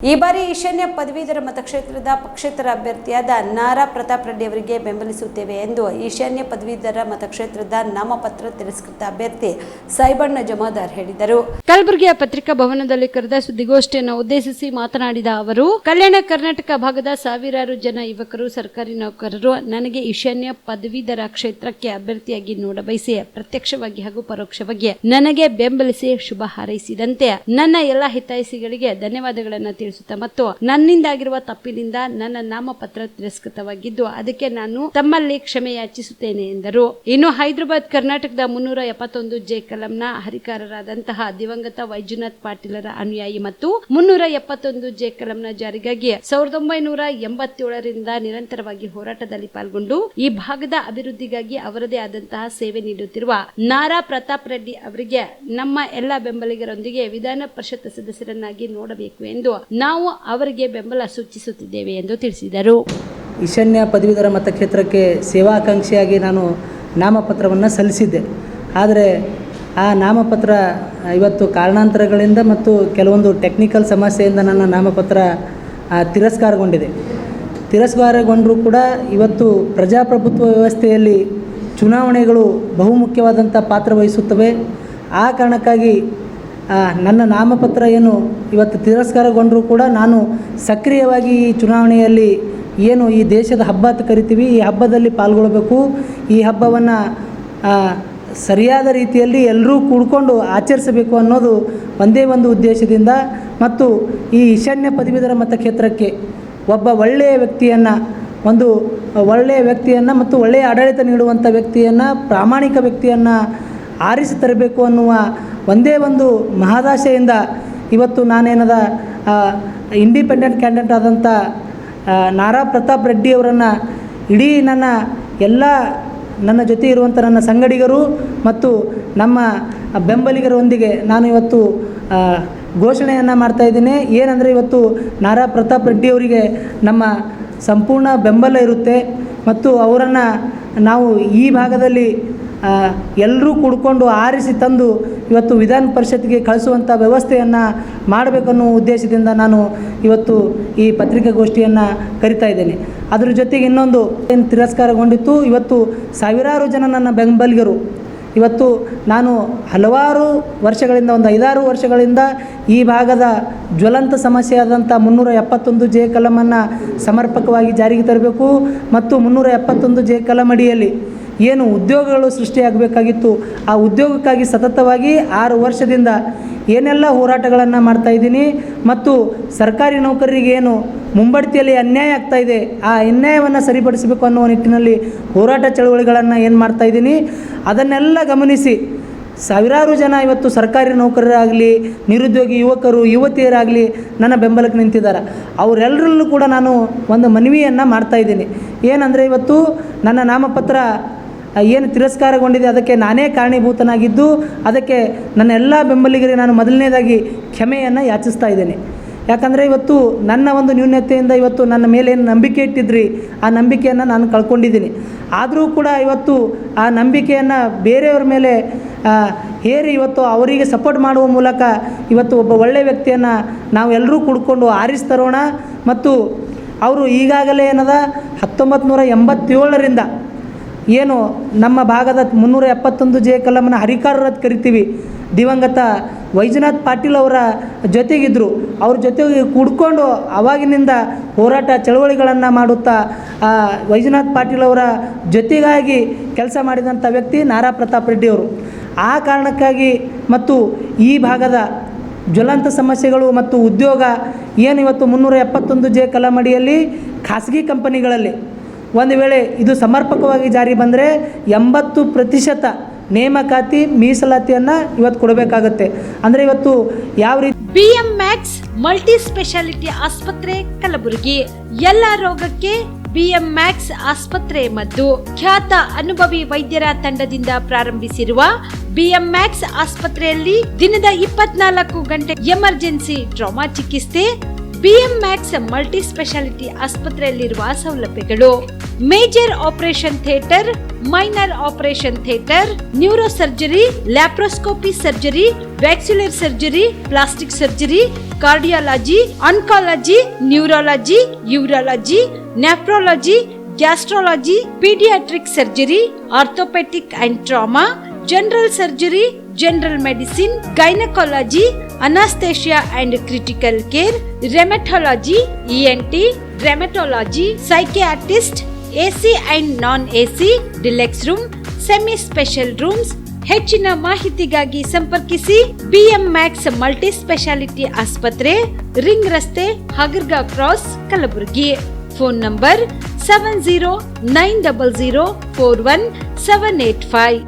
ಈ ಬಾರಿ ಈಶಾನ್ಯ ಪದವೀಧರ ಮತಕ್ಷೇತ್ರದ ಪಕ್ಷೇತರ ಅಭ್ಯರ್ಥಿಯಾದ ನಾರಾ ಪ್ರತಾಪ್ ರೆಡ್ಡಿ ಅವರಿಗೆ ಬೆಂಬಲಿಸುತ್ತೇವೆ ಎಂದು ಈಶಾನ್ಯ ಪದವೀಧರ ಮತಕ್ಷೇತ್ರದ ನಾಮಪತ್ರ ತಿರಸ್ಕೃತ ಅಭ್ಯರ್ಥಿ ಸಾಯಿಬಣ್ಣ ಜಮಾದಾರ್ ಹೇಳಿದರು. ಕಲಬುರಗಿಯ ಪತ್ರಿಕಾ ಭವನದಲ್ಲಿ ಕರೆದ ಸುದ್ದಿಗೋಷ್ಠಿಯನ್ನು ಉದ್ದೇಶಿಸಿ ಮಾತನಾಡಿದ ಅವರು, ಕಲ್ಯಾಣ ಕರ್ನಾಟಕ ಭಾಗದ ಸಾವಿರಾರು ಜನ ಯುವಕರು, ಸರ್ಕಾರಿ ನೌಕರರು ನನಗೆ ಈಶಾನ್ಯ ಪದವೀಧರ ಕ್ಷೇತ್ರಕ್ಕೆ ಅಭ್ಯರ್ಥಿಯಾಗಿ ನೋಡಬಯಸಿ ಪ್ರತ್ಯಕ್ಷವಾಗಿ ಹಾಗೂ ಪರೋಕ್ಷವಾಗಿ ನನಗೆ ಬೆಂಬಲಿಸಿ ಶುಭ ಹಾರೈಸಿದಂತೆ ನನ್ನ ಎಲ್ಲಾ ಹಿತೈಷಿಗಳಿಗೆ ಧನ್ಯವಾದಗಳನ್ನು ತಿಳಿಸುತ್ತಾ ಮತ್ತು ನನ್ನಿಂದಾಗಿರುವ ತಪ್ಪಿನಿಂದ ನನ್ನ ನಾಮಪತ್ರ ತಿರಸ್ಕೃತವಾಗಿದ್ದು ಅದಕ್ಕೆ ನಾನು ತಮ್ಮಲ್ಲಿ ಕ್ಷಮೆ ಯಾಚಿಸುತ್ತೇನೆ ಎಂದರು. ಇನ್ನು ಹೈದರಾಬಾದ್ ಕರ್ನಾಟಕದ 371 ಜೆ ಕಲಂನ ಹರಿಕಾರರಾದಂತಹ ದಿವಂಗತ ವೈಜನಾಥ್ ಪಾಟೀಲರ ಅನುಯಾಯಿ ಮತ್ತು 371 ಜೆ ಕಲಂನ ಜಾರಿಗಾಗಿ 1987ರಿಂದ ನಿರಂತರವಾಗಿ ಹೋರಾಟದಲ್ಲಿ ಪಾಲ್ಗೊಂಡು ಈ ಭಾಗದ ಅಭಿವೃದ್ಧಿಗಾಗಿ ಅವರದೇ ಆದಂತಹ ಸೇವೆ ನೀಡುತ್ತಿರುವ ನಾರಾ ಪ್ರತಾಪ್ ರೆಡ್ಡಿ ಅವರಿಗೆ ನಮ್ಮ ಎಲ್ಲ ಬೆಂಬಲಿಗರೊಂದಿಗೆ ವಿಧಾನ ಪರಿಷತ್ ಸದಸ್ಯರನ್ನಾಗಿ ನೋಡಬೇಕು ಎಂದು ನಾವು ಅವರಿಗೆ ಬೆಂಬಲ ಸೂಚಿಸುತ್ತಿದ್ದೇವೆ ಎಂದು ತಿಳಿಸಿದರು. ಈಶಾನ್ಯ ಪದವೀಧರ ಮತಕ್ಷೇತ್ರಕ್ಕೆ ಸೇವಾಕಾಂಕ್ಷಿಯಾಗಿ ನಾನು ನಾಮಪತ್ರವನ್ನು ಸಲ್ಲಿಸಿದ್ದೆ. ಆದರೆ ಆ ನಾಮಪತ್ರ ಇವತ್ತು ಕಾರಣಾಂತರಗಳಿಂದ ಮತ್ತು ಕೆಲವೊಂದು ಟೆಕ್ನಿಕಲ್ ಸಮಸ್ಯೆಯಿಂದ ನನ್ನ ನಾಮಪತ್ರ ತಿರಸ್ಕಾರಗೊಂಡರೂ ಕೂಡ ಇವತ್ತು ಪ್ರಜಾಪ್ರಭುತ್ವ ವ್ಯವಸ್ಥೆಯಲ್ಲಿ ಚುನಾವಣೆಗಳು ಬಹುಮುಖ್ಯವಾದಂಥ ಪಾತ್ರ ವಹಿಸುತ್ತವೆ. ಆ ಕಾರಣಕ್ಕಾಗಿ ನನ್ನ ನಾಮಪತ್ರ ಏನು ಇವತ್ತು ತಿರಸ್ಕಾರಗೊಂಡರೂ ಕೂಡ ನಾನು ಸಕ್ರಿಯವಾಗಿ ಈ ಚುನಾವಣೆಯಲ್ಲಿ ಏನು ಈ ದೇಶದ ಹಬ್ಬ ಅಂತ ಕರಿತೀವಿ, ಈ ಹಬ್ಬದಲ್ಲಿ ಪಾಲ್ಗೊಳ್ಳಬೇಕು. ಈ ಹಬ್ಬವನ್ನು ಸರಿಯಾದ ರೀತಿಯಲ್ಲಿ ಎಲ್ಲರೂ ಕೂಡ್ಕೊಂಡು ಆಚರಿಸಬೇಕು ಅನ್ನೋದು ಒಂದೇ ಒಂದು ಉದ್ದೇಶದಿಂದ ಮತ್ತು ಈ ಈಶಾನ್ಯ ಪದವೀಧರ ಮತಕ್ಷೇತ್ರಕ್ಕೆ ಒಬ್ಬ ಒಳ್ಳೆಯ ವ್ಯಕ್ತಿಯನ್ನು ಮತ್ತು ಒಳ್ಳೆಯ ಆಡಳಿತ ನೀಡುವಂಥ ವ್ಯಕ್ತಿಯನ್ನು, ಪ್ರಾಮಾಣಿಕ ವ್ಯಕ್ತಿಯನ್ನು ಆರಿಸಿ ತರಬೇಕು ಅನ್ನುವ ಒಂದೇ ಒಂದು ಮಹದಾಶೆಯಿಂದ ಇವತ್ತು ನಾನೇನದ ಇಂಡಿಪೆಂಡೆಂಟ್ ಕ್ಯಾಂಡಿಡೇಟ್ ಆದಂಥ ನಾರಾ ಪ್ರತಾಪ್ ರೆಡ್ಡಿ ಅವರನ್ನು ಇಡೀ ನನ್ನ ಜೊತೆ ಇರುವಂಥ ನನ್ನ ಸಂಗಡಿಗರು ಮತ್ತು ನಮ್ಮ ಬೆಂಬಲಿಗರೊಂದಿಗೆ ನಾನು ಇವತ್ತು ಘೋಷಣೆಯನ್ನು ಮಾಡ್ತಾಯಿದ್ದೀನಿ. ಏನಂದರೆ ಇವತ್ತು ನಾರಾ ಪ್ರತಾಪ್ ರೆಡ್ಡಿ ಅವರಿಗೆ ನಮ್ಮ ಸಂಪೂರ್ಣ ಬೆಂಬಲ ಇರುತ್ತೆ ಮತ್ತು ಅವರನ್ನು ನಾವು ಈ ಭಾಗದಲ್ಲಿ ಎಲ್ಲರೂ ಕೂಡ್ಕೊಂಡು ಆರಿಸಿ ತಂದು ಇವತ್ತು ವಿಧಾನ ಪರಿಷತ್ಗೆ ಕಳಿಸುವಂಥ ವ್ಯವಸ್ಥೆಯನ್ನು ಮಾಡಬೇಕನ್ನೋ ಉದ್ದೇಶದಿಂದ ನಾನು ಇವತ್ತು ಈ ಪತ್ರಿಕಾಗೋಷ್ಠಿಯನ್ನು ಕರಿತಾ ಇದ್ದೇನೆ. ಅದರ ಜೊತೆಗೆ ಇನ್ನೊಂದು ಏನು ತಿರಸ್ಕಾರಗೊಂಡಿತ್ತು, ಇವತ್ತು ಸಾವಿರಾರು ಜನ ನನ್ನ ಬೆಂಬಲಿಗರು ಇವತ್ತು ನಾನು ಹಲವಾರು ವರ್ಷಗಳಿಂದ ಒಂದು 5-6 ವರ್ಷಗಳಿಂದ ಈ ಭಾಗದ ಜ್ವಲಂತ ಸಮಸ್ಯೆಯಾದಂಥ 371 ಜೆ ಕಲಮನ್ನು ಸಮರ್ಪಕವಾಗಿ ಜಾರಿಗೆ ತರಬೇಕು ಮತ್ತು 371 ಜೆ ಕಲಂ ಅಡಿಯಲ್ಲಿ ಏನು ಉದ್ಯೋಗಗಳು ಸೃಷ್ಟಿಯಾಗಬೇಕಾಗಿತ್ತು ಆ ಉದ್ಯೋಗಕ್ಕಾಗಿ ಸತತವಾಗಿ 6 ವರ್ಷದಿಂದ ಏನೆಲ್ಲ ಹೋರಾಟಗಳನ್ನು ಮಾಡ್ತಾಯಿದ್ದೀನಿ ಮತ್ತು ಸರ್ಕಾರಿ ನೌಕರರಿಗೆ ಏನು ಮುಂಬಡ್ತಿಯಲ್ಲಿ ಅನ್ಯಾಯ ಆಗ್ತಾಯಿದೆ ಆ ಅನ್ಯಾಯವನ್ನು ಸರಿಪಡಿಸಬೇಕು ಅನ್ನುವ ನಿಟ್ಟಿನಲ್ಲಿ ಹೋರಾಟ ಚಳವಳಿಗಳನ್ನು ಏನು ಮಾಡ್ತಾಯಿದ್ದೀನಿ. ಅದನ್ನೆಲ್ಲ ಗಮನಿಸಿ ಸಾವಿರಾರು ಜನ ಇವತ್ತು ಸರ್ಕಾರಿ ನೌಕರರಾಗಲಿ, ನಿರುದ್ಯೋಗಿ ಯುವಕರು ಯುವತಿಯರಾಗಲಿ ನನ್ನ ಬೆಂಬಲಕ್ಕೆ ನಿಂತಿದ್ದಾರೆ. ಅವರೆಲ್ಲರಲ್ಲೂ ಕೂಡ ನಾನು ಒಂದು ಮನವಿಯನ್ನು ಮಾಡ್ತಾಯಿದ್ದೀನಿ. ಏನಂದರೆ ಇವತ್ತು ನನ್ನ ನಾಮಪತ್ರ ಏನು ತಿರಸ್ಕಾರಗೊಂಡಿದೆ ಅದಕ್ಕೆ ನಾನೇ ಕಾರಣೀಭೂತನಾಗಿದ್ದು ಅದಕ್ಕೆ ನನ್ನ ಎಲ್ಲ ಬೆಂಬಲಿಗರಿಗೆ ನಾನು ಮೊದಲನೇದಾಗಿ ಕ್ಷಮೆಯನ್ನು ಯಾಚಿಸ್ತಾ ಇದ್ದೇನೆ. ಯಾಕಂದರೆ ಇವತ್ತು ನನ್ನ ಒಂದು ನ್ಯೂನತೆಯಿಂದ ಇವತ್ತು ನನ್ನ ಮೇಲೆ ಏನು ನಂಬಿಕೆ ಇಟ್ಟಿದ್ರಿ ಆ ನಂಬಿಕೆಯನ್ನು ನಾನು ಕಳ್ಕೊಂಡಿದ್ದೀನಿ. ಆದರೂ ಕೂಡ ಇವತ್ತು ಆ ನಂಬಿಕೆಯನ್ನು ಬೇರೆಯವ್ರ ಮೇಲೆ ಹೇರಿ ಇವತ್ತು ಅವರಿಗೆ ಸಪೋರ್ಟ್ ಮಾಡುವ ಮೂಲಕ ಇವತ್ತು ಒಬ್ಬ ಒಳ್ಳೆಯ ವ್ಯಕ್ತಿಯನ್ನು ನಾವು ಎಲ್ಲರೂ ಕೂಡ್ಕೊಂಡು ಆರಿಸ್ತರೋಣ ಮತ್ತು ಅವರು ಈಗಾಗಲೇ ಏನದ 1987ರಿಂದ ಏನು ನಮ್ಮ ಭಾಗದ 371 ಜೆ ಕಲಂನ ಹರಿಕಾರರ ಕರಿತೀವಿ, ದಿವಂಗತ ವೈಜನಾಥ್ ಪಾಟೀಲ್ ಅವರ ಜೊತೆಗಿದ್ದರು. ಅವ್ರ ಜೊತೆಗೆ ಕೂಡ್ಕೊಂಡು ಆವಾಗಿನಿಂದ ಹೋರಾಟ ಚಳವಳಿಗಳನ್ನು ಮಾಡುತ್ತಾ ವೈಜನಾಥ್ ಪಾಟೀಲ್ ಅವರ ಜೊತೆಗಾಗಿ ಕೆಲಸ ಮಾಡಿದಂಥ ವ್ಯಕ್ತಿ ನಾರಾ ಪ್ರತಾಪ್ ರೆಡ್ಡಿ ಅವರು. ಆ ಕಾರಣಕ್ಕಾಗಿ ಮತ್ತು ಈ ಭಾಗದ ಜ್ವಲಂತ ಸಮಸ್ಯೆಗಳು ಮತ್ತು ಉದ್ಯೋಗ ಏನು ಇವತ್ತು 371 ಜೆ ಕಲಂ ಅಡಿಯಲ್ಲಿ ಖಾಸಗಿ ಕಂಪನಿಗಳಲ್ಲಿ ಒಂದು ವೇಳೆ ಇದು ಸಮರ್ಪಕವಾಗಿ ಜಾರಿ ಬಂದರೆ 80% ನೇಮಕಾತಿ ಮೀಸಲಾತಿಯನ್ನು ಇವತ್ತು ಕೊಡಬೇಕಾಗುತ್ತೆ. ಅಂದರೆ ಇವತ್ತು ಯಾವ ರೀತಿ BM Max ಮಲ್ಟಿ ಸ್ಪೆಷಾಲಿಟಿ ಆಸ್ಪತ್ರೆ ಕಲಬುರಗಿ ಎಲ್ಲ ರೋಗಕ್ಕೆ BM Max ಆಸ್ಪತ್ರೆ ಮತ್ತು ಖ್ಯಾತ ಅನುಭವಿ ವೈದ್ಯರ ತಂಡದಿಂದ ಪ್ರಾರಂಭಿಸಿರುವ BM Max ಆಸ್ಪತ್ರೆಯಲ್ಲಿ ದಿನದ 24 ಗಂಟೆ ಎಮರ್ಜೆನ್ಸಿ ಟ್ರಾಮಾ ಚಿಕಿತ್ಸೆ. BM Max ಮಲ್ಟಿ ಸ್ಪೆಷಾಲಿಟಿ ಆಸ್ಪತ್ರೆಯಲ್ಲಿರುವ ಸೌಲಭ್ಯಗಳು major operation theatre, minor operation theatre, neuro surgery, laparoscopy surgery, ವ್ಯಾಕ್ಸ್ಯುಲರ್ surgery, plastic surgery, cardiology, oncology, neurology, urology, nephrology, gastrology, paediatric surgery, orthopaedic and trauma, general surgery, general medicine, gynaecology, anaesthesia and critical care, rheumatology, ENT, rheumatology, psychiatrist, AC and non AC, deluxe room, semi special rooms. ಹೆಚ್ಚಿನ ಮಾಹಿತಿಗಾಗಿ ಸಂಪರ್ಕಿಸಿ BM Max multi speciality ಆಸ್ಪತ್ರೆ, ring ರಸ್ತೆ, ಹಗರ್ಗಾ cross, Kalaburagi. Phone number 7090041785.